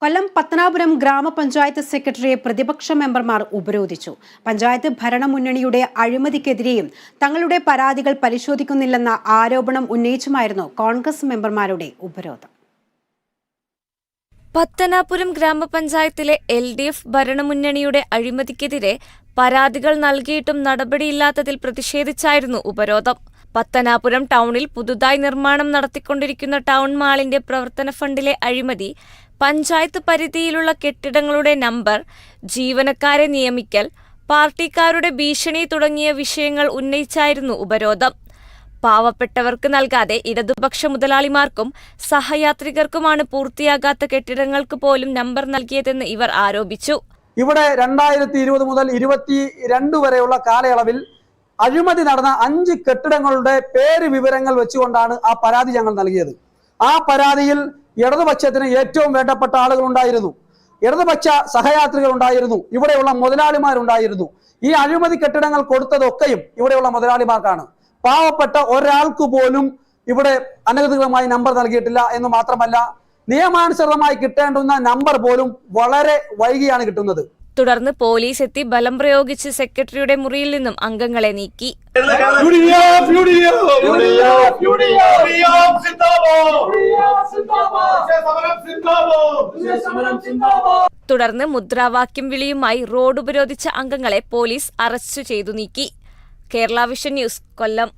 കൊല്ലം പത്തനാപുരം ഗ്രാമപഞ്ചായത്ത് സെക്രട്ടറിയെ പ്രതിപക്ഷ മെമ്പർമാർ ഉപരോധിച്ചു. പഞ്ചായത്ത് ഭരണമുന്നണിയുടെ അഴിമതിക്കെതിരെയും തങ്ങളുടെ പരാതികൾ പരിശോധിക്കുന്നില്ലെന്ന ആരോപണം ഉന്നയിച്ചുമായിരുന്നു കോൺഗ്രസ് മെമ്പർമാരുടെ ഉപരോധം. പത്തനാപുരം ഗ്രാമപഞ്ചായത്തിലെ LDF ഭരണമുന്നണിയുടെ അഴിമതിക്കെതിരെ പരാതികൾ നൽകിയിട്ടും നടപടിയില്ലാത്തതിൽ പ്രതിഷേധിച്ചായിരുന്നു ഉപരോധം. പത്തനാപുരം ടൗണിൽ പുതുതായി നിർമ്മാണം നടത്തിക്കൊണ്ടിരിക്കുന്ന ടൗൺ മാളിന്റെ പ്രവർത്തന ഫണ്ടിലെ അഴിമതി, പഞ്ചായത്ത് പരിധിയിലുള്ള കെട്ടിടങ്ങളുടെ നമ്പർ, ജീവനക്കാരെ നിയമിക്കൽ, പാർട്ടിക്കാരുടെ ഭീഷണി തുടങ്ങിയ വിഷയങ്ങൾ ഉന്നയിച്ചായിരുന്നു ഉപരോധം. പാവപ്പെട്ടവർക്ക് നൽകാതെ ഇടതുപക്ഷ മുതലാളിമാർക്കും സഹയാത്രികർക്കുമാണ് പൂർത്തിയാകാത്ത കെട്ടിടങ്ങൾക്ക് പോലും നമ്പർ നൽകിയതെന്ന് ഇവർ ആരോപിച്ചു. ഇവിടെ 2020 മുതൽ 2022 വരെയുള്ള കാലയളവിൽ അഴിമതി നടന്ന 5 കെട്ടിടങ്ങളുടെ പേര് വിവരങ്ങൾ വെച്ചുകൊണ്ടാണ് ആ പരാതി ഞങ്ങൾ നൽകിയത്. ആ പരാതിയിൽ ഇടതുപക്ഷത്തിന് ഏറ്റവും വേണ്ടപ്പെട്ട ആളുകൾ ഉണ്ടായിരുന്നു, ഇടതുപക്ഷ സഹയാത്രികൾ ഉണ്ടായിരുന്നു, ഇവിടെയുള്ള മുതലാളിമാരുണ്ടായിരുന്നു. ഈ അഴിമതി കെട്ടിടങ്ങൾ കൊടുത്തതൊക്കെയും ഇവിടെയുള്ള മുതലാളിമാർക്കാണ്. പാവപ്പെട്ട ഒരാൾക്ക് പോലും ഇവിടെ അനധികൃതമായി നമ്പർ നൽകിയിട്ടില്ല എന്ന് മാത്രമല്ല, നിയമാനുസൃതമായി കിട്ടേണ്ടുന്ന നമ്പർ പോലും വളരെ വൈകിയാണ് കിട്ടുന്നത്. തുടർന്ന് പോലീസ് എത്തി ബലം പ്രയോഗിച്ച് സെക്രട്ടറിയുടെ മുറിയിൽ നിന്നും അംഗങ്ങളെ നീക്കി. തുടർന്ന് മുദ്രാവാക്യം വിളിയുമായി റോഡ് ഉപരോധിച്ച അംഗങ്ങളെ പോലീസ് അറസ്റ്റ് ചെയ്തു നീക്കി. കേരള വിഷൻ ന്യൂസ്, കൊല്ലം.